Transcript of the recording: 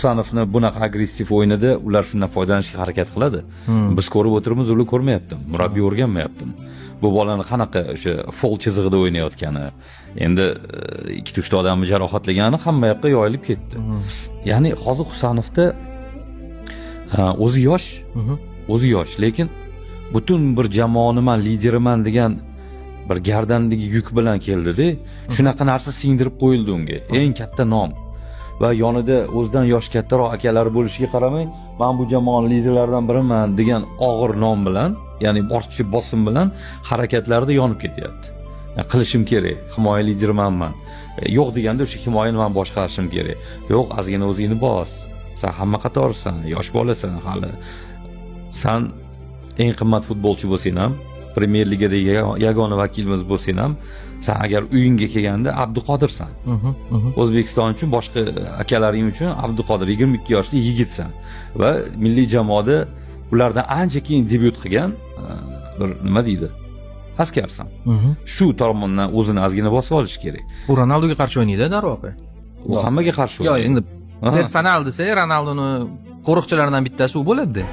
Husanovni bunaqa agressiv o'yinida ular shundan foydalanishga harakat qiladi. Biz ko'rib o'tiribmiz, ular ko'rmayapti. Murabbiy o'rganmayapti. Bu bolani qanaqa o'sha fol chizig'ida o'ynayotgani, endi 2-3 ta odamni jarohatlagani hamma yoqqa yoyilib ketdi. Ya'ni hozir Husanovda o'zi yosh, lekin butun bir jamoani men lideriman degan bir gardandagi yuk bilan keldi-da, shunaqa narsa singdirib qo'yildi unga. Eng katta nom. Va yonida o'zidan yosh kattaroq akalari bo'lishiga qaramay, men bu jamoaning liderlaridan biriman degan og'ir nom bilan, ya'ni ortiqcha bosim bilan harakatlarda yonib ketyapti. Yani qilishim kerak, himoya liderimanman. Yo'q deganda o'sha himoyani men boshqarishim kerak. Yo'q, ozgina o'zingni bos. Sen hamma qatorsan, yosh bolasan hali. Sen eng qimmat futbolchi bo'lsang ham, Premyer Ligadagi yagona vakilimiz bo'lsang ham, sen agar uyingga kelganda Abduqodirsan. O'zbekiston uchun, boshqa akalaring uchun Abduqodir 22 yoshli yigitsan va milliy jamoada ulardan ancha keyin debyut qilgan bir nima deydi? Askarsan. Shu tomondan o'zini ozgina bosib olish kerak. Bu Ronaldoga qarshi o'ynaydi, darvoqe. U hammaga qarshi o'ynaydi. Yo'q, endi personal desa, Ronaldoni qo'riqchilaridan bittasi u bo'ladi-da.